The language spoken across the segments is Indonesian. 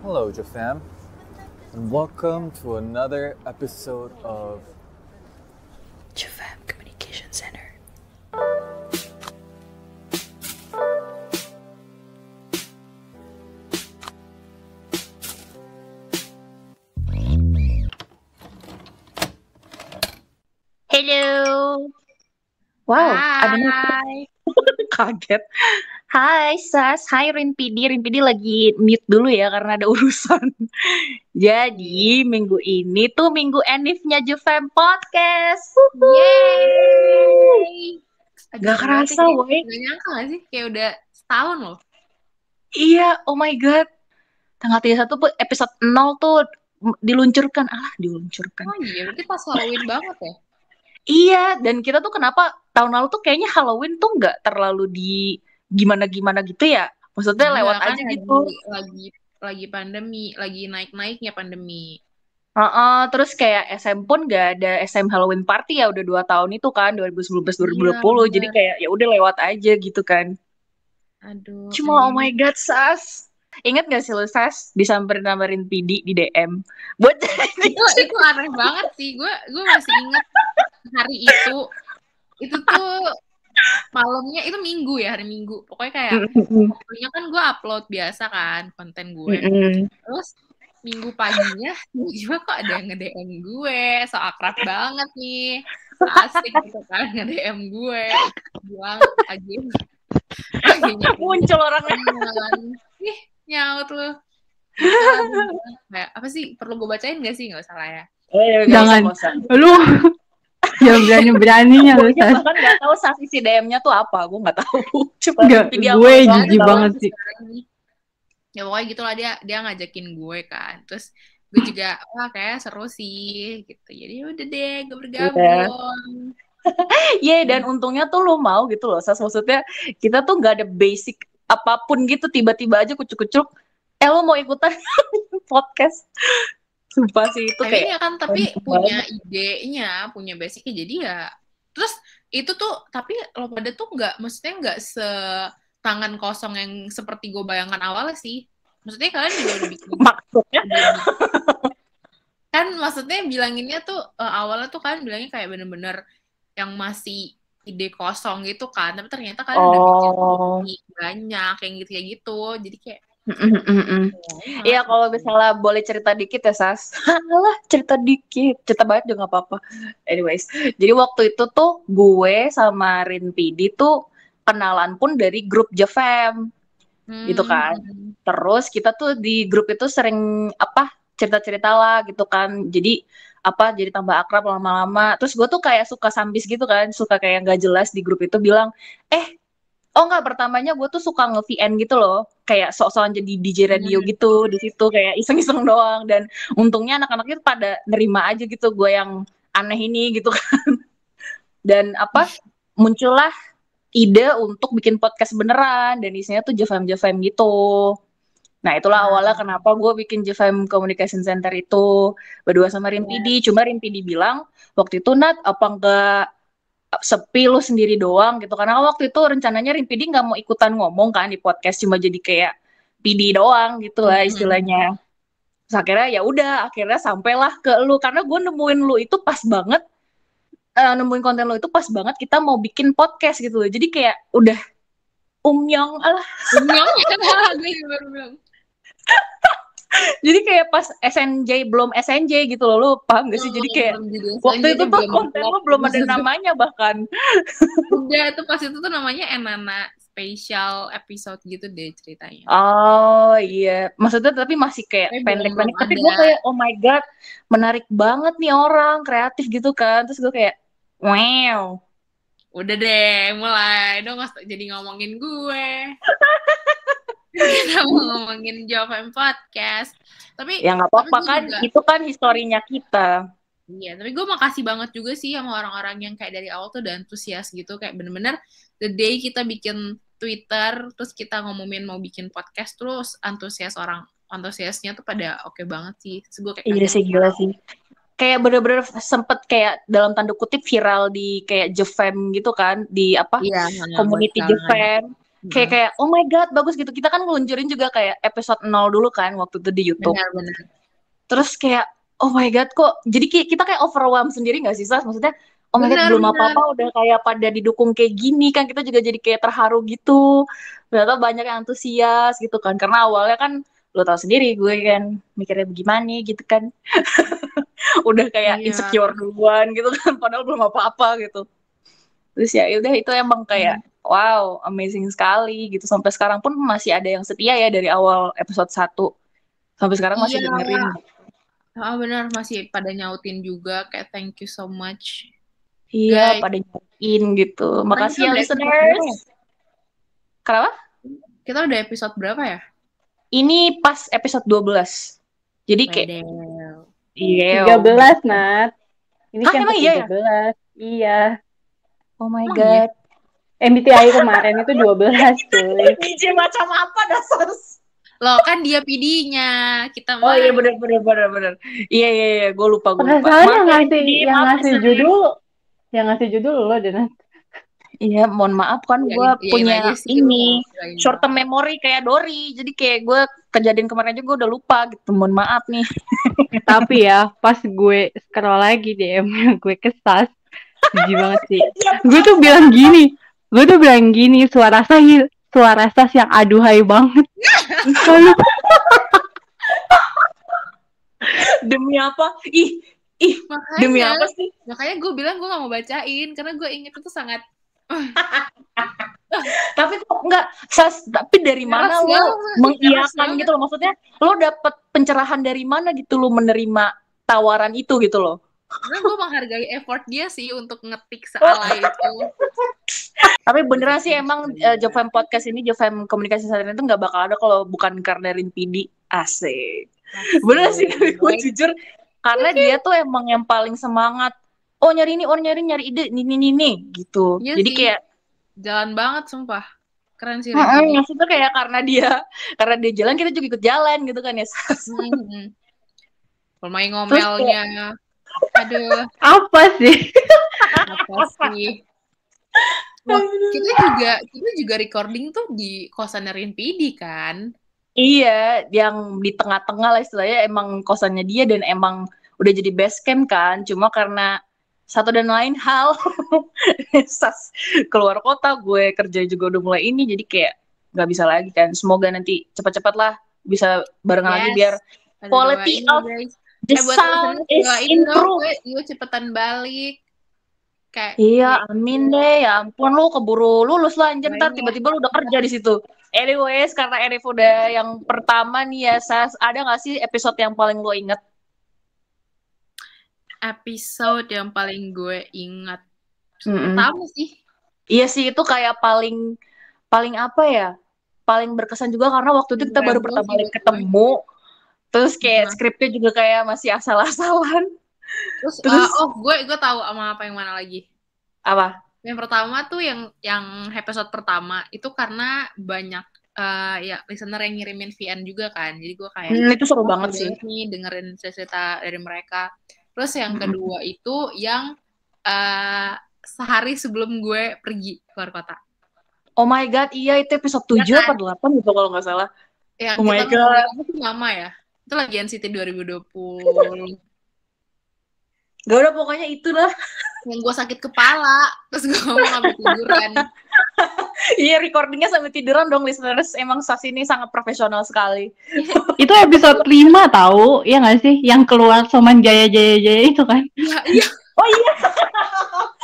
Hello, Jafam, and welcome to another episode of Jafam Communication Center. Hello. Wow, ada Hai. kaget. Hai Sas, hai Rinpidi. Rinpidi lagi mute dulu ya karena ada urusan. Jadi minggu ini tuh minggu enifnya Jufem Podcast. Yeay. Gak kerasa, woy. Gak nyangka gak sih? Kayak udah setahun loh. Iya, oh my god. Tanggal 31 tuh episode 0 tuh diluncurkan. Diluncurkan. Oh iya, berarti pas Halloween banget ya? Iya, dan kita tuh kenapa tahun lalu tuh kayaknya Halloween tuh nggak terlalu di gimana-gimana gitu ya. Maksudnya Iya lewat kan aja gitu. lagi pandemi, lagi naik-naiknya pandemi. Terus kayak SM pun nggak ada SM Halloween party ya udah 2 tahun itu kan 2019 Iya, 2020 jadi bener. kayak ya udah lewat aja gitu kan. Aduh, Cuma oh my god Sas, ingat gak sih lu Sas disamperin PD di DM buat itu aneh banget sih. Gue masih ingat hari itu. Itu tuh malamnya, itu minggu ya, hari Minggu. Pokoknya kayak waktunya kan gue upload biasa kan konten gue. Terus minggu paginya tiba-tiba kok ada yang nge-DM gue, so akrab banget nih, so asik gitu kan nge-DM gue, bilang paginya muncul orangnya. ih nyaut lu, kayak apa sih, perlu gue bacain gak sih? Nggak salah ya? Jangan lu ya berani-beraninya lu Gue bahkan nggak tahu saat isi DM-nya tuh apa, gue nggak tahu. Cuma Nggak, gue jijik banget sih. Ya pokoknya gitulah, dia ngajakin gue kan, terus gue juga wah kayak seru sih gitu, jadi udah deh gue bergabung. Iya, dan untungnya tuh lu mau gitu loh Sas, maksudnya kita tuh nggak ada basic apapun gitu, tiba-tiba aja kucuk-kucuk lu mau ikutan podcast. Sumpah sih itu tapi kayak ya kan, tapi punya idenya, punya basicnya, jadi ya terus itu tuh, tapi lo pada tuh nggak, maksudnya nggak tangan kosong yang seperti gue bayangkan awalnya sih. Maksudnya kalian juga udah bikin maksudnya kan, maksudnya bilanginnya tuh awalnya tuh kan bilangnya kayak bener-bener yang masih ide kosong gitu kan, tapi ternyata kalian udah bikin banyak yang gitu, jadi kayak iya. Kalau misalnya boleh cerita dikit ya Sas. Alah, cerita dikit, cerita banyak juga gak apa-apa. Anyways, jadi waktu itu tuh gue sama Rinpidi tuh kenalan pun dari grup Jafam gitu kan. Terus kita tuh di grup itu sering cerita-cerita lah gitu kan. Jadi jadi tambah akrab lama-lama. Terus gue tuh kayak suka sambis gitu kan, suka kayak nggak jelas di grup itu bilang, oh enggak, pertamanya gue tuh suka nge-VN gitu loh, kayak sok-sokan jadi DJ radio gitu di situ, kayak iseng-iseng doang. Dan untungnya anak-anaknya pada nerima aja gitu gue yang aneh ini gitu kan. Dan muncullah ide untuk bikin podcast beneran, dan isinya tuh Jafam gitu. Nah itulah awalnya kenapa gue bikin Jafam Communication Center itu berdua sama Rinpidi. Cuma Rinpidi bilang waktu itu, Nat, apa enggak sepi lu sendiri doang gitu, karena waktu itu rencananya Rinpidi nggak mau ikutan ngomong kan di podcast, cuma jadi kayak PD doang gitu lah istilahnya. Terus akhirnya sampailah ke lu, karena gue nemuin lu itu pas banget, nemuin konten lu itu pas banget kita mau bikin podcast gitu loh, jadi kayak udah umyong gue baru bilang. Jadi kayak pas belum SNJ gitu loh, lu paham gak sih? Jadi kayak waktu itu tuh konten lu belum ada namanya bahkan. Udah, itu pas itu tuh namanya Enana Special Episode gitu deh ceritanya. Oh iya, maksudnya tapi masih kayak pendek-pendek. Tapi gue kayak oh my god, menarik banget nih orang, kreatif gitu kan. Terus gue kayak wow. Udah deh, mulai dong jadi ngomongin gue. Kita mau ngomongin Jafam Podcast, tapi ya nggak apa-apa kan, juga, itu kan historinya kita. Iya, tapi gue makasih banget juga sih sama orang-orang yang kayak dari awal tuh udah antusias gitu, kayak bener-bener the day kita bikin Twitter, terus kita ngomongin mau bikin podcast, terus antusiasnya tuh pada oke banget sih. Terus gue kayak iya sih, gila sih. Kayak bener-bener sempet kayak dalam tanda kutip viral di kayak Jafam gitu kan, di community Jafam. Kayak oh my god bagus gitu. Kita kan ngeluncurin juga kayak episode 0 dulu kan waktu itu di YouTube. Benar. Terus kayak oh my god kok jadi kita kayak overwhelmed sendiri gak sih Sas? Maksudnya oh my god belum apa-apa udah kayak pada didukung kayak gini kan, kita juga jadi kayak terharu gitu. Ternyata banyak yang antusias gitu kan, karena awalnya kan lo tau sendiri gue kan mikirnya bagaimana gitu kan. Udah kayak insecure duluan gitu kan, padahal belum apa-apa gitu. Terus ya udah itu emang kayak wow amazing sekali gitu, sampai sekarang pun masih ada yang setia ya dari awal episode 1 sampai sekarang masih dengerin. Benar, masih pada nyautin juga kayak thank you so much. Iya, pada nyautin gitu. Makasih ya listeners. Kenapa? Kita udah episode berapa ya? Ini pas episode 12. Jadi kayak iya. 13, Nat. Ini kan emang 13. Iya. Oh my god. MBTI kemarin itu 12 cuy. DJ macam apa dasar? Loh kan dia PD-nya. Kita oh iya benar. Iya, gue lupa. Penasaran yang ngasih judul lo deh. Iya, mohon maaf kan gue punya ini short term memory kayak Dori. Jadi kayak gue kejadian kemarin aja gue udah lupa gitu. Mohon maaf nih. Tapi ya pas gue scroll lagi DM gue kesas. Jijik banget sih. Gue tuh bilang gini, suara sas yang aduhai banget. Demi apa? Makanya, demi apa sih? Makanya gue bilang gue gak mau bacain karena gue inget itu sangat tapi kok enggak Sas, tapi dari mana lo mengiyakan gitu loh, maksudnya lo dapet pencerahan dari mana gitu lo menerima tawaran itu gitu loh? Karena gue menghargai effort dia sih untuk ngetik sealai itu. Tapi beneran sih emang Jofam Podcast ini, Jofam Komunikasi Sadar itu gak bakal ada kalau bukan karena Rin PD. Asik. Bener sih, gue jujur karena dia tuh emang yang paling semangat. Oh nyari ide nih gitu. Iya jadi sih. Kayak jalan banget sumpah. Keren sih. Maksudnya kayak karena dia jalan kita juga ikut jalan gitu kan ya. Pemain ngomelnya. Aduh. Apa sih? Wah, kita juga recording tuh di kosan Rin PD kan? Iya, yang di tengah-tengah lah istilahnya, emang kosannya dia dan emang udah jadi base camp kan. Cuma karena satu dan lain hal, Sas keluar kota, gue kerja juga udah mulai ini, jadi kayak nggak bisa lagi kan. Semoga nanti cepat-cepat lah bisa barengan lagi biar quality of the sound is improved. Gue cepetan balik. Kayak, iya, amin deh. Ya ampun, lu keburu lulus lah anjir, ntar tiba-tiba lu udah kerja di situ. Anyways, karena Arif udah yang pertama nih ya, Sas, ada nggak sih episode yang paling lo inget? Episode yang paling gue ingat pertama sih. Iya sih, itu kayak paling apa ya? Paling berkesan juga karena waktu itu kita baru pertama kali ketemu. Terus kayak skripnya juga kayak masih asal-asalan. Terus gue tahu sama apa yang mana lagi. Apa? Yang pertama tuh yang episode pertama itu karena banyak ya listener yang ngirimin VN juga kan. Jadi gue kayak itu seru banget sih. Nih dengerin cerita dari mereka. Terus yang kedua itu yang sehari sebelum gue pergi keluar kota. Oh my god, iya itu episode 7 ya, atau 8 gitu kalau nggak salah. Ya, oh my god. Itu lama ya. Itu lagi NCT 2020. Gak udah pokoknya itulah. Yang gue sakit kepala, terus gue ngomong sampai tiduran. Iya, recordingnya sampai tiduran dong listeners. Emang Sas ini sangat profesional sekali. Itu episode 5 tahu, ya nggak sih? Yang keluar Soman Jaya itu kan? Iya. Oh iya.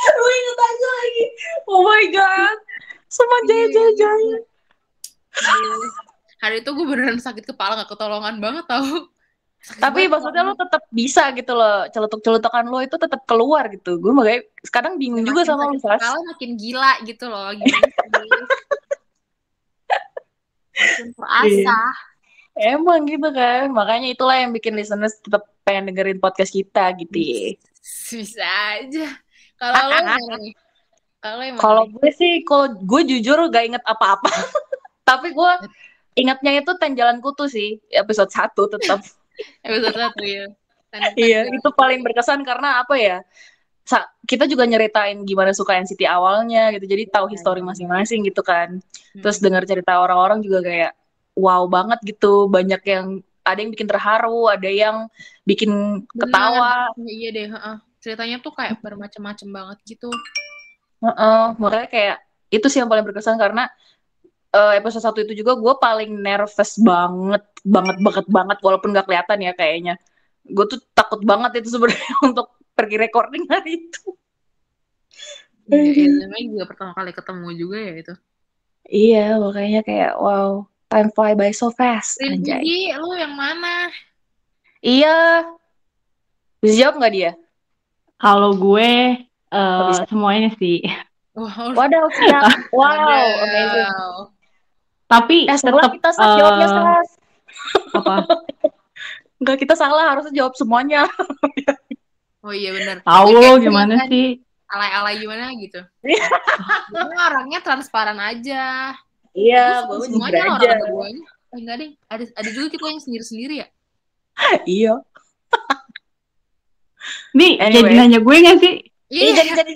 Lu inget aja lagi. Oh my god. Soman Jaya. Hari itu gue beneran sakit kepala, gak ketolongan banget tau. Tapi maksudnya lo tetap bisa gitu loh, celutukan lo itu tetap keluar gitu. Gue makanya sekarang bingung juga sama lo, Sas. Kalau makin gila gitu loh, gimana sih? Makin terasa. Emang gitu kan, makanya itulah yang bikin listeners tetap pengen dengerin podcast kita gitu ya. Bisa aja. Kalau lo nih? Kalau gue sih, kalau gue jujur gak inget apa-apa. Tapi gue ingatnya itu Jalan Kutu sih, episode 1 tetap. Episode 1 ya. Iya, itu paling berkesan karena apa ya? kita juga nyeritain gimana suka NCT awalnya gitu, jadi tahu histori masing-masing gitu kan. Terus dengar cerita orang-orang juga kayak wow banget gitu, banyak yang ada yang bikin terharu, ada yang bikin ketawa. Iya deh, ceritanya tuh kayak bermacam-macam banget gitu. Makanya kayak itu sih yang paling berkesan, karena episode 1 itu juga gue paling nervous banget walaupun gak kelihatan ya kayaknya. Gue tuh takut banget itu sebenarnya untuk pergi recording hari itu. Iya, namanya juga pertama kali ketemu juga ya itu. Iya, makanya kayak wow, time fly by so fast. Jadi lu yang mana? Iya. Bisa jawab nggak dia? Kalau gue semuanya sih. Waduh, siap. Wow, amazing. Tapi tetap kita jawabnya salah. Apa? Enggak, kita salah, harusnya jawab semuanya. Oh iya benar. Tahu lo gimana sih? Alay-alay gimana gitu. Gue orangnya transparan aja. Iya, gue semuanya aja. Enggak deh, ada juga kita yang sendiri-sendiri ya. Iya. Nih, jadi nanya gue gak sih? Iya, jadi.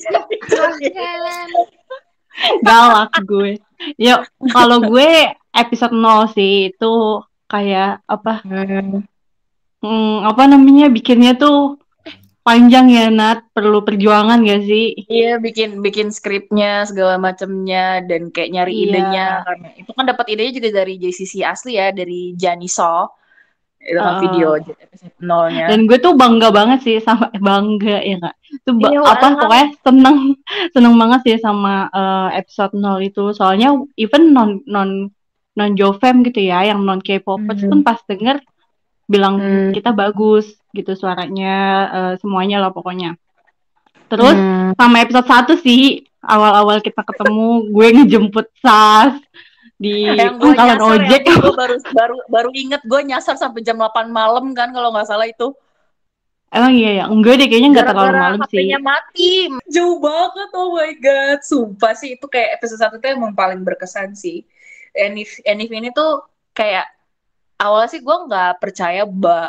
Galak gue. Yuk, kalau gue episode 0 sih itu kayak apa? Apa namanya, bikinnya tuh panjang ya, Nat, perlu perjuangan gak sih? Iya, bikin skripnya segala macamnya dan kayak nyari idenya, karena itu kan dapat idenya juga dari JCC asli ya, dari Janiso. Itu kan video episode 0-nya. Dan gue tuh bangga banget sih sama bangga ya Kak. Itu pokoknya seneng banget sih sama episode 0 itu. Soalnya even non Jovem gitu ya, yang non K-popers pun pas denger bilang kita bagus gitu suaranya, semuanya lah pokoknya. Terus sama episode 1 sih, awal-awal kita ketemu, gue ngejemput Sas di pangkalan ojek. Gue baru inget gue nyasar sampai jam 8 malam kan kalau nggak salah itu. Emang iya ya? Enggak deh, kayaknya nggak terlalu malam sih. HP-nya mati. Jauh banget, oh my god. Sumpah sih, itu kayak episode 1 itu emang paling berkesan sih. Enif ini tuh kayak awalnya sih gue nggak percaya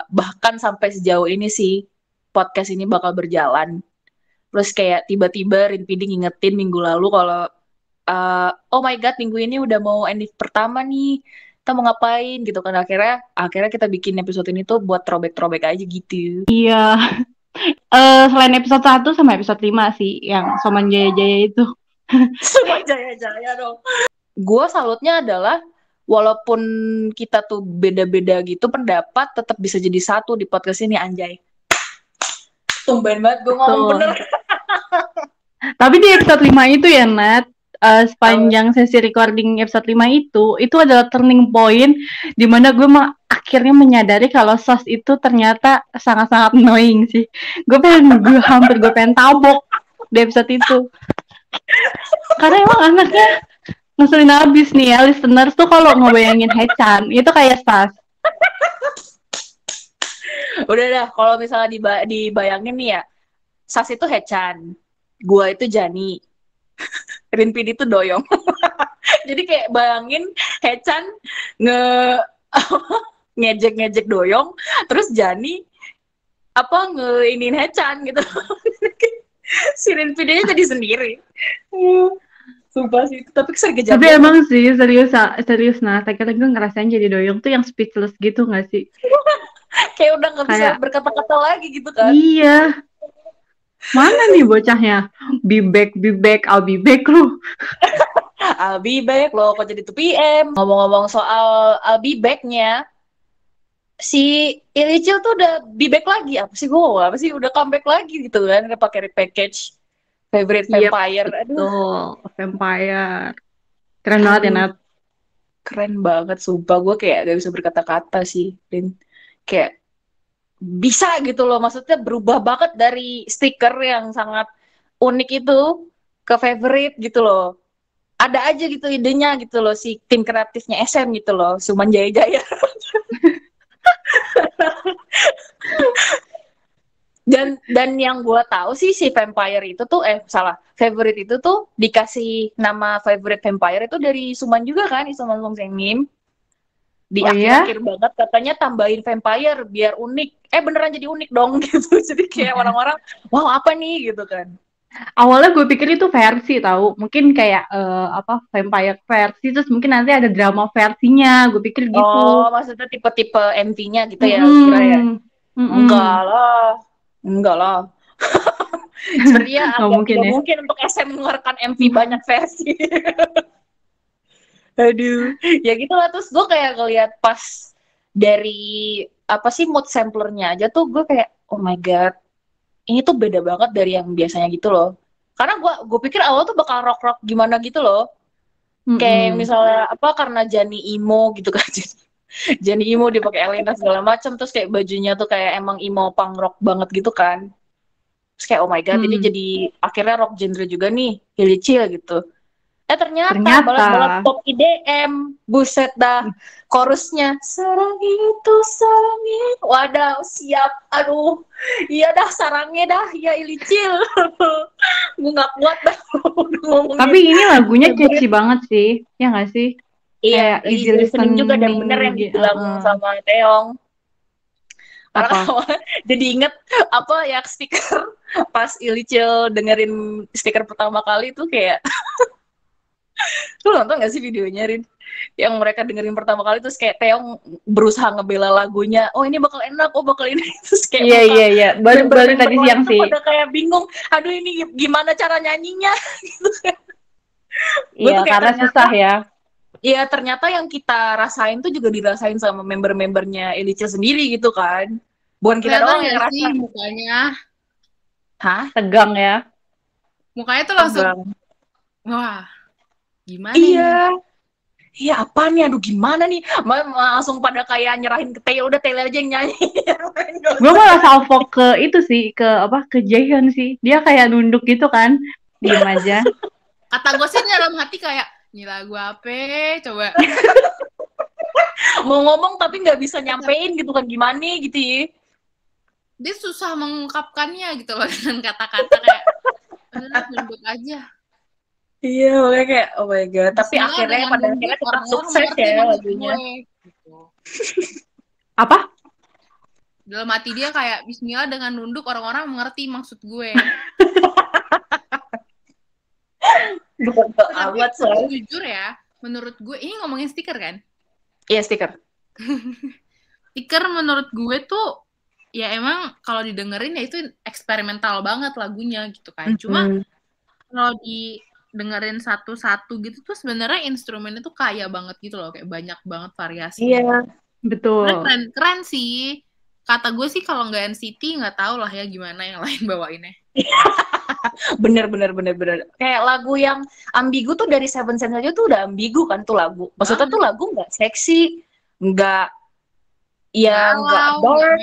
bahkan sampai sejauh ini sih podcast ini bakal berjalan. Terus kayak tiba-tiba Rinpidi ngingetin minggu lalu kalau oh my god, minggu ini udah mau Enif pertama nih, kita mau ngapain gitu kan. Akhirnya kita bikin episode ini tuh buat throwback aja gitu. Iya. Selain episode 1 sama episode 5 sih, yang Soman Jaya-Jaya itu. Soman Jaya-Jaya dong. Gue salutnya adalah walaupun kita tuh beda-beda gitu pendapat, tetap bisa jadi satu di podcast ini, anjay. Tumben banget gue ngomong bener. Tapi di episode 5 itu ya, Nat, sepanjang sesi recording episode 5 itu adalah turning point di mana gue akhirnya menyadari kalau Sas itu ternyata sangat-sangat annoying sih. Gue hampir pengen tabok di episode itu. Karena emang anaknya ngeselin abis nih ya, listeners tuh kalau ngebayangin Hechan itu kayak Sas. Udah dah, kalau misalnya dibayangin nih ya, Sas itu Hechan, gua itu Jani, Rinpidi itu Doyong. Jadi kayak bayangin Hechan ngejek Doyong, terus Jani ngeinin Hechan gitu. Si Rinpidi-nya jadi sendiri. Sumpah sih, tapi kesel kejadian. Tapi emang sih serius nah, kadang gue ngerasain jadi Doyong tuh yang speechless gitu nggak sih? Kayak udah nggak bisa berkata-kata lagi gitu kan. Iya. Mana nih bocahnya? Be back, I'll be back lu. I'll be back lo, kok jadi 2PM. Ngomong-ngomong soal I'll be back-nya, si Ilicil tuh udah be back lagi. Apa sih udah comeback lagi gitu kan, pakai repackage Favorite Vampire. Aduh, Vampire. Keren banget ya, Nat. Keren banget, sumpah. Gue kayak gak bisa berkata-kata sih, Rin. Kayak bisa gitu loh, maksudnya berubah banget dari stiker yang sangat unik itu ke favorite gitu loh. Ada aja gitu idenya gitu loh, si tim kreatifnya SM gitu loh, Suman Jaya-Jaya. Dan yang gue tahu sih si Vampire itu tuh favorite itu tuh dikasih nama favorite Vampire itu dari Suman juga kan, Suman Song Sengnim. Di Oh, iya? akhir-akhir banget katanya tambahin vampire biar unik. Beneran jadi unik dong gitu. Jadi kayak orang-orang, wow apa nih gitu kan. Awalnya gue pikir itu versi tahu, mungkin kayak vampire versi, terus mungkin nanti ada drama versinya, gue pikir Oh, gitu. maksudnya tipe-tipe MV-nya gitu ya, kira ya? Mm-mm. Enggak Mm-mm. lah. Enggak lah. Sepertinya Nggak agak mungkin tidak ya. mungkin untuk SM mengeluarkan MV banyak versi. Aduh, ya gitu lah. Terus gue kayak ngeliat pas dari apa sih mood samplernya aja tuh gue kayak oh my god, ini tuh beda banget dari yang biasanya gitu loh. Karena gue pikir awal tuh bakal rock gimana gitu loh. Kayak Mm-mm. misalnya apa karena Jani emo gitu kan. Jani emo dia pakai eyeliner segala macam terus kayak bajunya tuh kayak emang emo punk rock banget gitu kan. Terus kayak oh my god, ini Mm. jadi akhirnya rock genre juga nih, Hilly Chill gitu. Ternyata Ternyata, balad-balad pop IDM, buset dah, chorusnya sarang itu sarangnya, waduh siap, aduh, iya dah sarangnya dah, ya Ilicil, gue nggak kuat dah tapi ngomongin ini lagunya catchy favorite. banget sih, ya nggak sih? Iya, Kayak easy easy listening juga dan listening, bener yang dibilang uh-uh. sama Teong. Karena Apa? jadi inget apa ya stiker pas Ilicil dengerin stiker pertama kali tuh kayak lu nonton gak sih videonya Rin? Yang mereka dengerin pertama kali terus kayak Teong berusaha ngebela lagunya. Oh ini bakal enak, oh bakal ini. Terus kayak Iya, muka iya, iya. Baru member-member tadi lain siang tuh sih. pada kayak bingung. Aduh ini gimana cara nyanyinya? Gue Iya, tuh kayak karena susah ya. ya ternyata yang kita rasain tuh juga dirasain sama member-membernya Elice sendiri gitu kan. Bukan kita Kelihatan doang yang gak sih ngerasa. mukanya? Hah? Tegang ya. Mukanya tuh langsung, Tegang. wah, gimana Iya. ini? Iya apa nih? Aduh gimana nih? Langsung pada kayak nyerahin ke Taylor. Udah Taylor aja yang nyanyi. Gue malah salvo ke itu sih, ke Jaehyun sih. Dia kayak nunduk gitu kan, diem aja. Kata gue sih dalam hati kayak, ini lagu apa? Coba. Mau ngomong tapi nggak bisa nyampein gitu kan gimana gitu ya. Dia susah mengungkapkannya gitu loh dengan kata-kata kayak, udah nunduk aja. Iya makanya kayak oh my god. Tapi Bismillah akhirnya dengan pada nunduk, akhirnya tetap orang-orang sukses mengerti ya maksud lagunya. gue. Gitu. Apa? Dalam hati dia kayak, Bismillah dengan nunduk, orang-orang mengerti maksud gue. Bukan Tapi amat soalnya. jujur ya, menurut gue, ini ngomongin stiker kan? Iya stiker. Stiker menurut gue tuh, ya emang kalau didengerin ya itu eksperimental banget lagunya gitu kan. Cuma kalau didengerin satu-satu gitu tuh sebenarnya instrumennya tuh kaya banget gitu loh, kayak banyak banget variasinya. Iya. Betul. Keren sih. Kata gue sih kalau nggak NCT nggak tahu lah ya gimana yang lain bawainnya. Bener. Kayak lagu yang ambigu tuh dari Seven Sense aja tuh udah ambigu kan tuh lagu. Maksudnya tuh lagu nggak seksi, nggak ya nggak dark,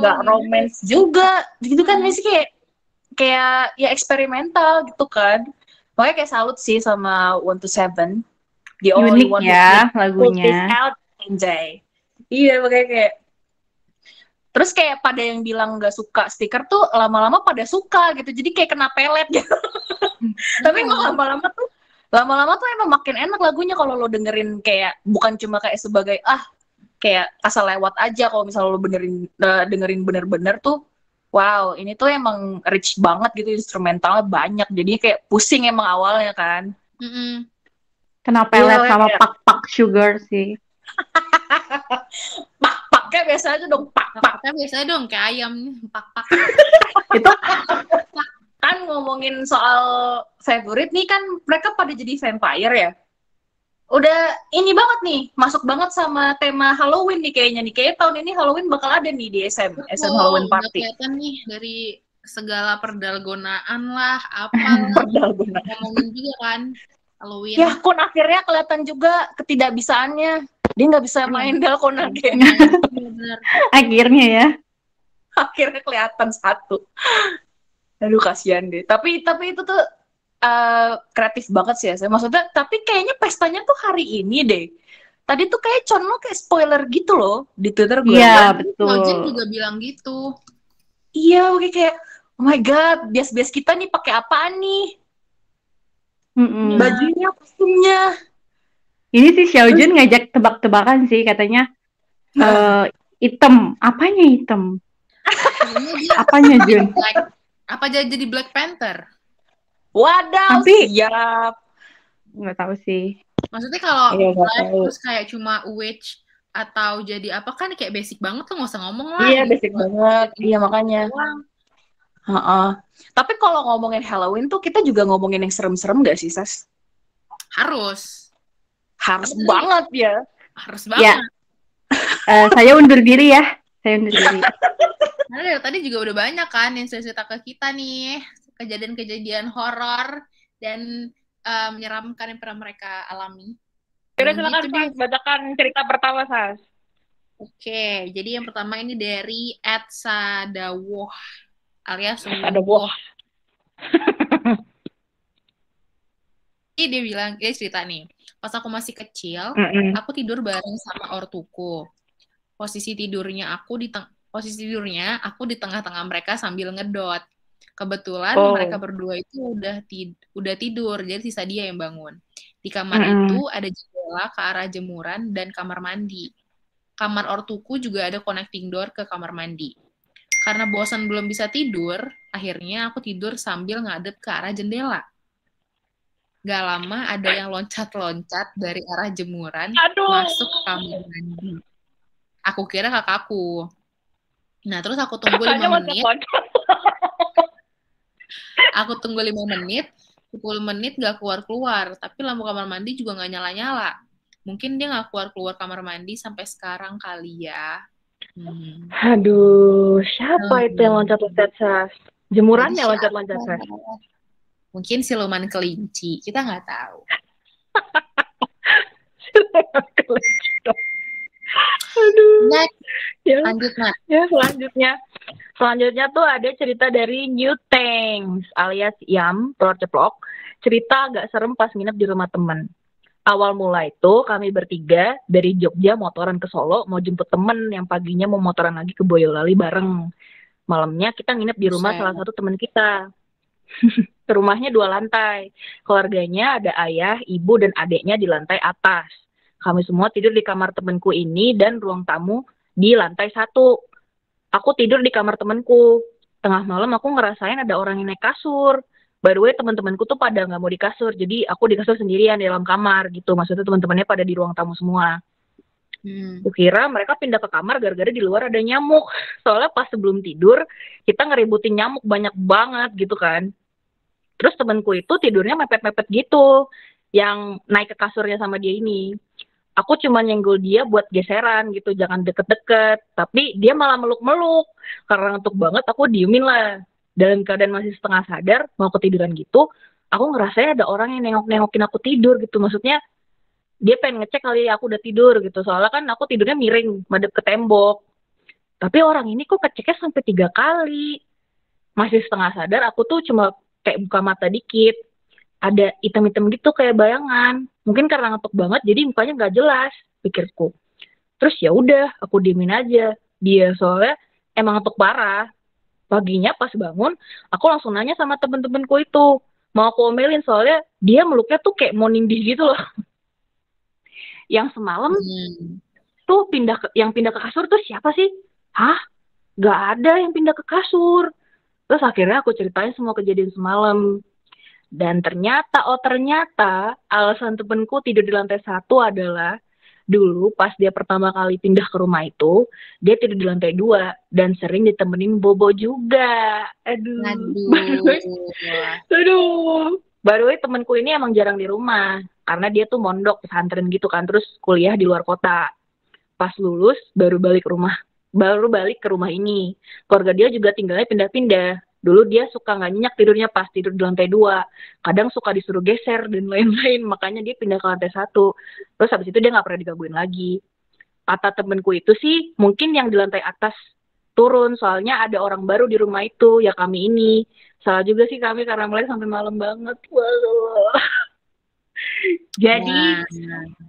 nggak romance juga, gitu kan sih kayak ya eksperimental gitu kan. Makanya kayak salut sih sama 127. The only Unik one ya who put this lagunya. out, anjay. Iya makanya kayak terus kayak pada yang bilang nggak suka stiker tuh lama-lama pada suka gitu. Jadi kayak kena pelet gitu. Tapi emang lama-lama tuh emang makin enak lagunya kalau lo dengerin kayak bukan cuma kayak sebagai kayak asal lewat aja. Kalau misalnya lo dengerin bener-bener tuh wow, ini tuh emang rich banget gitu, instrumentalnya banyak. Jadi kayak pusing emang awalnya kan. Kena pelet sama pak sugar sih. Paknya biasa aja dong, Paknya biasanya dong kayak ayam pak. Itu kan ngomongin soal favorite nih kan mereka pada jadi vampire ya. Udah ini banget nih, masuk banget sama tema Halloween nih kayaknya nih. Kayak tahun ini Halloween bakal ada nih di SM Halloween Party. Udah kelihatan nih dari segala perdalgonaan lah, apa Perdalgonaan. ngomongin juga kan Halloween. Ya, Kun akhirnya kelihatan juga ketidakbisaannya. Dia nggak bisa main dalgona kayak. akhirnya ya. Akhirnya kelihatan satu. Aduh kasihan deh. Tapi itu tuh kreatif banget sih ya. Maksudnya, tapi kayaknya pestanya tuh hari ini deh. Tadi tuh kayak Chonlo kayak spoiler gitu loh di Twitter gue. Iya, betul. Nojin juga bilang gitu. Iya, oke kayak oh my god, bias-bias kita nih pakai apaan nih? Bajunya, kostumnya. Ini si Xiaojun ngajak tebak-tebakan sih, katanya item. Apanya item? Kayaknya dia Apanya Jun? apa jadi Black Panther? Wadaw, Tapi- siap. Nggak tahu sih. Maksudnya kalau Iya, nggak black tahu. terus kayak cuma witch atau jadi apa kan kayak basic banget tuh nggak usah ngomong lah. Iya, gitu. basic banget. Iya, makanya. Doang. Heeh. Tapi kalau ngomongin Halloween tuh kita juga ngomongin yang serem-serem gak sih, Sas? Harus Harus Betul. banget ya. harus Ya. banget. Saya undur diri ya. Saya undur diri. Karena dari tadi juga udah banyak kan yang cerita ke kita nih kejadian-kejadian horor dan menyeramkan yang pernah mereka alami. Udah Nah, silakan gitu Sas, deh. bacakan cerita pertama Sas. Oke, jadi yang pertama ini dari @sadawoh alias Sadawoh. Dia bilang, dia cerita nih, pas aku masih kecil, aku tidur bareng sama ortuku. Posisi tidurnya aku di tengah-tengah mereka sambil ngedot. Kebetulan mereka berdua itu udah tidur, jadi sisa dia yang bangun. Di kamar itu ada jendela ke arah jemuran dan kamar mandi. Kamar ortuku juga ada connecting door ke kamar mandi. Karena bosan belum bisa tidur, akhirnya aku tidur sambil ngadep ke arah jendela. Gak lama ada yang loncat-loncat dari arah jemuran masuk ke kamar mandi. Aku kira kakakku. Nah, terus aku tunggu 5 menit. Aku tunggu 5 menit, 10 menit gak keluar-keluar. Tapi lampu kamar mandi juga gak nyala-nyala. Mungkin dia gak keluar-keluar kamar mandi sampai sekarang kali ya. Aduh, siapa itu yang loncat-loncat Sas? Jemurannya Jadi loncat-loncat Sas. Mungkin siluman kelinci, kita nggak tahu. Aduh. Next, Ya, lanjut Nat. ya selanjutnya tuh ada cerita dari New Tanks alias Yam telur ceplok. Cerita agak serem pas nginep di rumah temen. Awal mula itu kami bertiga dari Jogja motoran ke Solo mau jemput temen yang paginya mau motoran lagi ke Boyolali bareng. Malamnya kita nginep di rumah salah satu temen kita. Rumahnya 2 lantai. Keluarganya ada ayah, ibu, dan adiknya di lantai atas. Kami semua tidur di kamar temanku ini dan ruang tamu di lantai 1. Aku tidur di kamar temanku. Tengah malam aku ngerasain ada orang yang naik kasur. By the way, teman-temanku tuh pada nggak mau di kasur. Jadi aku di kasur sendirian di dalam kamar gitu. Maksudnya teman-temannya pada di ruang tamu semua. Kukira mereka pindah ke kamar gara-gara di luar ada nyamuk. Soalnya pas sebelum tidur, kita ngeributin nyamuk banyak banget gitu kan. Terus temanku itu tidurnya mepet-mepet gitu. Yang naik ke kasurnya sama dia ini. Aku cuma nyenggol dia buat geseran gitu. Jangan deket-deket. Tapi dia malah meluk-meluk. Karena ngantuk banget aku diemin lah. Dalam keadaan masih setengah sadar, mau ketiduran gitu. Aku ngerasain ada orang yang nengok-nengokin aku tidur gitu. Maksudnya dia pengen ngecek kali aku udah tidur gitu. Soalnya kan aku tidurnya miring, madep ke tembok. Tapi orang ini kok ngeceknya sampai 3 kali. Masih setengah sadar, aku tuh cuma kayak buka mata dikit. Ada hitam-hitam gitu kayak bayangan. Mungkin karena ngantuk banget, jadi mukanya nggak jelas, pikirku. Terus ya udah, aku diemin aja. Dia soalnya emang ngantuk parah. Paginya pas bangun, aku langsung nanya sama temen-temenku itu. Mau aku omelin soalnya dia meluknya tuh kayak mau nindih gitu loh. Yang semalam tuh yang pindah ke kasur tuh siapa sih? Hah? Gak ada yang pindah ke kasur. Terus akhirnya aku ceritain semua kejadian semalam. Dan ternyata alasan temenku tidur di lantai 1 adalah dulu pas dia pertama kali pindah ke rumah itu, dia tidur di lantai 2 dan sering ditemenin Bobo juga. Aduh. By the way, temenku ini emang jarang di rumah karena dia tuh mondok pesantren gitu kan, terus kuliah di luar kota. Pas lulus baru balik ke rumah ini. Keluarga dia juga tinggalnya pindah-pindah. Dulu dia suka nggak nyenyak tidurnya pas tidur di lantai 2. Kadang suka disuruh geser dan lain-lain. Makanya dia pindah ke lantai 1. Terus habis itu dia nggak pernah digangguin lagi. Kata temenku itu sih, mungkin yang di lantai atas turun. Soalnya ada orang baru di rumah itu, ya kami ini. Salah juga sih kami karena mulai sampai malam banget. Wow. Jadi,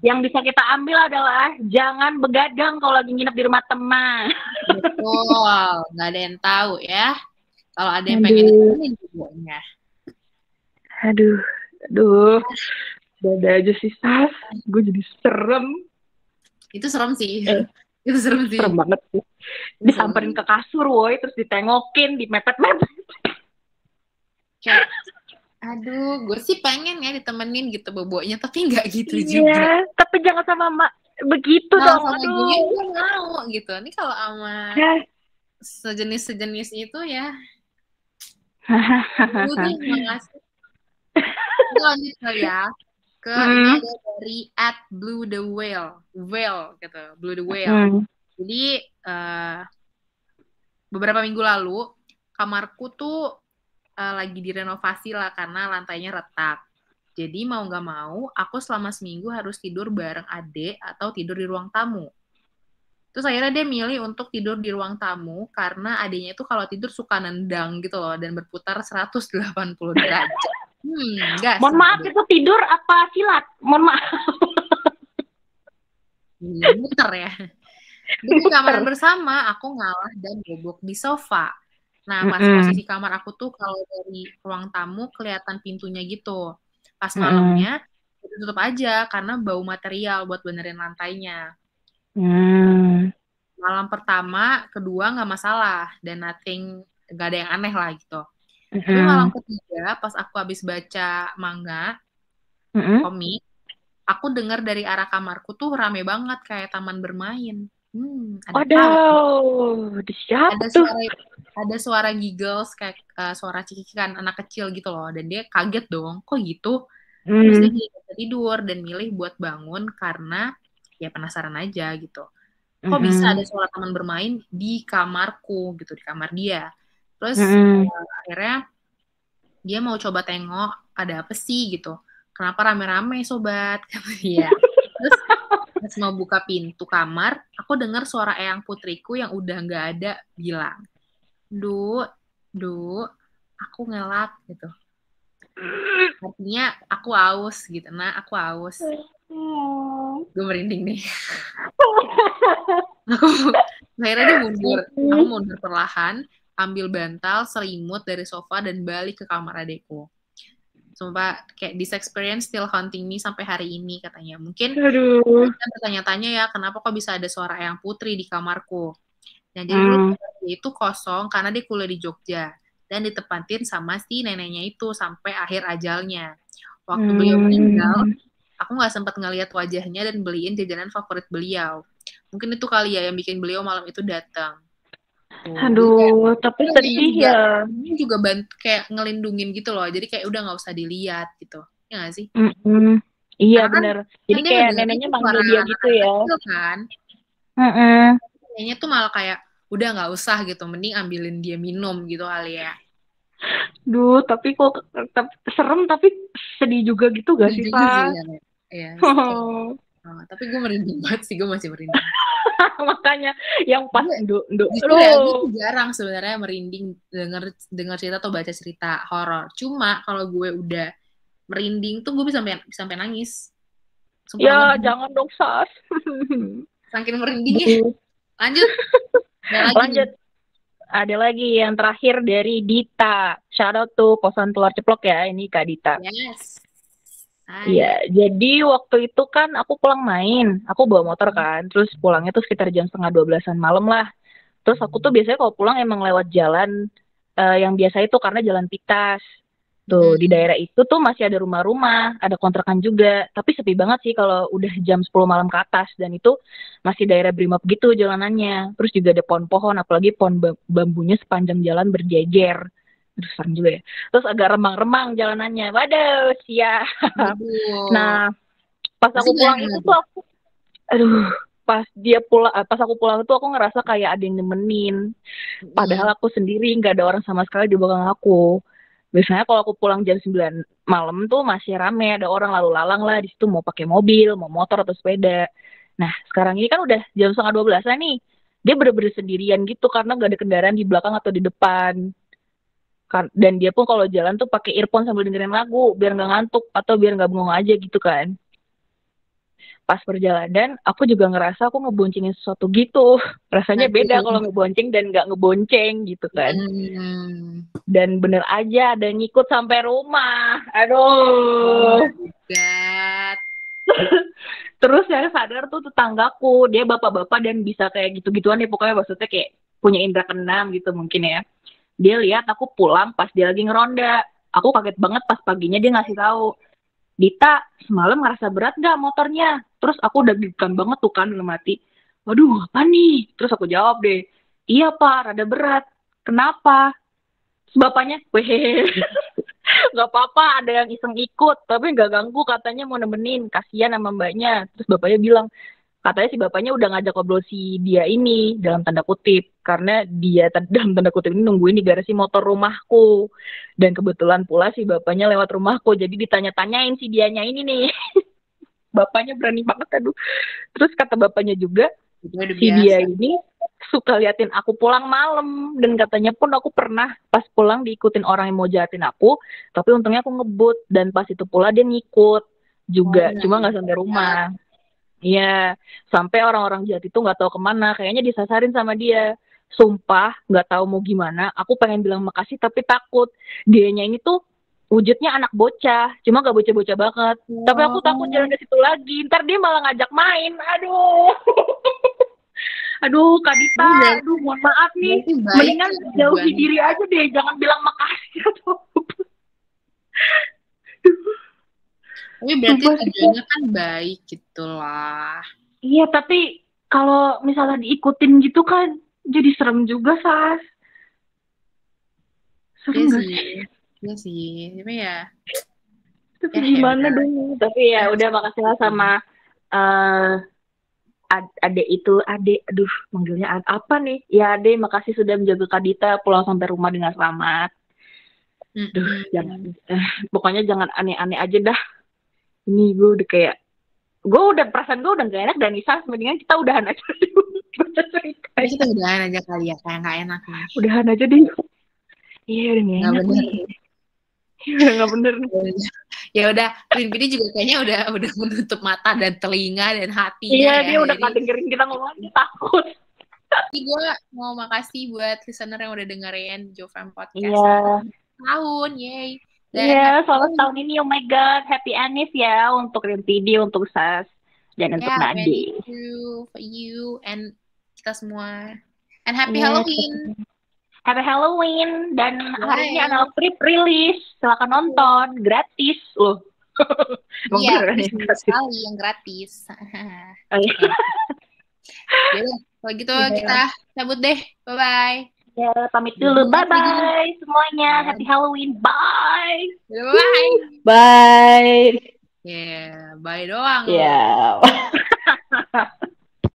yang bisa kita ambil adalah jangan begadang kalau lagi nginep di rumah teman. Betul, nggak ada yang tahu ya. Kalau ada yang pengen ditemenin juga. Aduh. Ada aja sih, Sas. Gue jadi serem. Itu serem sih. Eh. Itu serem sih. Serem banget sih. Disamperin ke kasur, woi, terus ditengokin, dimepet-mepet. Kayak, aduh, gue sih pengen ya ditemenin gitu bobonya, tapi nggak gitu Iya, juga. tapi jangan sama mak begitu Kalau dong. sama gue mau gitu. Ini kalau sama sejenis itu ya. Gue nih makasih. Kita lanjut kali ya. Ini ada dari @blue_the_whale gitu, Blue the Whale. Jadi beberapa minggu lalu kamarku tuh lagi direnovasi lah karena lantainya retak. Jadi mau nggak mau aku selama seminggu harus tidur bareng adek atau tidur di ruang tamu. Terus akhirnya dia milih untuk tidur di ruang tamu karena adiknya itu kalau tidur suka nendang gitu loh dan berputar 180 derajat. Gas. Mohon maaf, itu tidur apa silat? Mohon maaf. Iya, muter ya. Di kamar bersama aku ngalah dan bobok di sofa. Nah, pas posisi kamar aku tuh kalau dari ruang tamu kelihatan pintunya gitu. Pas malamnya tutup aja karena bau material buat benerin lantainya. Malam pertama, kedua nggak masalah dan nggak ada yang aneh lah gitu. Tapi malam ketiga pas aku habis baca manga, komik, aku dengar dari arah kamarku tuh rame banget kayak taman bermain. Ada suara giggles kayak suara cikikan anak kecil gitu loh, dan dia kaget dong, kok gitu? Terus dia jadi tidur dan milih buat bangun karena ya penasaran aja gitu. Kok bisa ada suara taman bermain di kamarku gitu, di kamar dia. Terus akhirnya dia mau coba tengok ada apa sih gitu. Kenapa rame-rame sobat? Kata dia. Terus pas mau buka pintu kamar, aku dengar suara eyang putriku yang udah nggak ada bilang, Du, aku ngelak gitu. Artinya aku aus gitu. Nah, aku aus. Gue merinding nih. Akhirnya dia mundur. Aku mundur perlahan, ambil bantal, selimut dari sofa dan balik ke kamar adekku. Sumpah kayak this experience still haunting me sampai hari ini katanya. Mungkin kita bertanya-tanya ya kenapa kok bisa ada suara eyang putri di kamarku. Nah, jadi dulu dia itu kosong karena dia kuliah di Jogja dan ditempatin sama si neneknya itu sampai akhir ajalnya. Waktu beliau meninggal, aku nggak sempat ngelihat wajahnya dan beliin jajanan favorit beliau. Mungkin itu kali ya yang bikin beliau malam itu datang. Aduh, tapi sedih ya. Ini juga kayak ngelindungin gitu loh. Jadi kayak udah nggak usah dilihat gitu. Ya nggak sih? Iya benar. Jadi kayak neneknya manggil dia gitu ya. Kan? Neneknya tuh malah kayak udah nggak usah gitu. Mending ambilin dia minum gitu kali ya. Duh, tapi kok serem tapi sedih juga gitu gak sih, Pak? Iya. Tapi gue merinding banget sih, gue masih merinding. Makanya yang pas nduk gue jarang sebenarnya merinding denger cerita atau baca cerita horor. Cuma kalau gue udah merinding tuh gue bisa sampai nangis. Sumpah ya jangan dong, Sas. Saking merindingnya. Lanjut. Ada lagi yang terakhir dari Dita. Shout out to kosan telur ceplok ya, ini Kak Dita. Yes. Iya, jadi waktu itu kan aku pulang main, aku bawa motor kan, terus pulangnya tuh sekitar jam 11:30 malam lah. Terus aku tuh biasanya kalau pulang emang lewat jalan yang biasa itu karena jalan pintas. Tuh di daerah itu tuh masih ada rumah-rumah, ada kontrakan juga, tapi sepi banget sih kalau udah jam 10 malam ke atas, dan itu masih daerah Brimob gitu jalanannya. Terus juga ada pohon-pohon, apalagi pohon bambunya sepanjang jalan berjejer. Terus serem juga ya. Terus agak remang-remang jalanannya. Waduh, siap. Nah, pas aku pulang itu tuh pas aku pulang itu aku ngerasa kayak ada yang nemenin. Padahal aku sendiri, nggak ada orang sama sekali di belakang aku. Biasanya kalau aku pulang jam 9 malam tuh masih rame, ada orang lalu lalang lah di situ, mau pakai mobil, mau motor atau sepeda. Nah, sekarang ini kan udah jam 11:30 nih. Dia bener-bener sendirian gitu karena nggak ada kendaraan di belakang atau di depan. Dan dia pun kalau jalan tuh pakai earphone sambil dengerin lagu biar nggak ngantuk atau biar nggak bengong aja gitu kan. pas perjalanan aku juga ngerasa aku ngeboncengin sesuatu gitu. Rasanya beda kalau ngebonceng dan nggak ngebonceng gitu kan. Dan bener aja ada yang ngikut sampai rumah. Aduh. God. Terus yang sadar tuh tetanggaku, dia bapak-bapak dan bisa kayak gitu-gituan ya, pokoknya maksudnya kayak punya indera keenam gitu mungkin ya. Dia lihat aku pulang pas dia lagi ngeronda. Aku kaget banget pas paginya dia ngasih tahu, Dita, semalam ngerasa berat gak motornya? Terus aku udah deg-degan banget tuh kan dalam hati. Waduh, apa nih? Terus aku jawab deh, iya Pak, rada berat. Kenapa? Terus bapaknya, weh, gak apa-apa, ada yang iseng ikut, tapi gak ganggu, katanya mau nemenin, kasihan sama mbaknya. Terus bapaknya bilang, katanya si bapaknya udah ngajak ngobrol si dia ini, dalam tanda kutip, karena dia dalam tanda kutip ini nungguin di garasi motor rumahku. Dan kebetulan pula si bapaknya lewat rumahku, jadi ditanya-tanyain si dianya ini nih. Bapaknya berani banget, aduh. Terus kata bapaknya juga, si dia ini suka liatin aku pulang malam, dan katanya pun aku pernah pas pulang diikutin orang yang mau jahatin aku, tapi untungnya aku ngebut, dan pas itu pula dia ngikut juga, cuma nggak sampai rumah. Iya, sampai orang-orang jahat itu nggak tahu kemana, kayaknya disasarin sama dia. Sumpah, nggak tahu mau gimana. Aku pengen bilang makasih tapi takut. Dianya ini tuh wujudnya anak bocah, cuma nggak bocah-bocah banget. Tapi aku takut jalan ke situ lagi. Ntar dia malah ngajak main. Aduh. Aduh, Kak Dita, aduh mohon maaf nih. Mendingan jauhi diri aja deh, jangan bilang makasih. Tapi berarti tujuannya kan baik gitu lah. Iya, tapi kalau misalnya diikutin gitu kan jadi serem juga, Sas. Serem gak sih? Iya sih, tapi ya. Tapi gimana dong? Tapi ya udah, makasih lah sama adek itu, aduh manggilnya apa nih? Ya adek, makasih sudah menjaga Kak Dita pulang sampai rumah dengan selamat. Duh, jangan, pokoknya jangan aneh-aneh aja dah. Ini gue udah kayak, perasaan gue udah gak enak dan Nisa, mendingan kita udahan aja dulu. Kita udahan aja kali ya, kayak gak enak nih. Udahan aja deh. Iya, udah gak enak nih. Udah gak bener nih. Ya udah, Rinpidi juga kayaknya udah menutup mata dan telinga dan hatinya. Iya, dia udah gak dengerin kita ngomong, dia takut. Tapi gue mau makasih buat listener yang udah dengerin Jofam Podcast. Iya. Tahun, yay. Iya, selamat tahun ini, oh my god, happy Anis ya untuk Rinpidi, untuk Sas, dan untuk Nadi. Thank you for you and kita semua. And happy Halloween. Happy Halloween, dan hari ini adalah pre-release, silakan nonton, gratis loh. Iya, sekali yang gratis. Jadi, kalau gitu kita cabut deh, bye-bye. Ya, pamit dulu. Bye-bye semuanya. Happy Halloween. Bye. Bye. Bye. Yeah, bye doang. Yeah.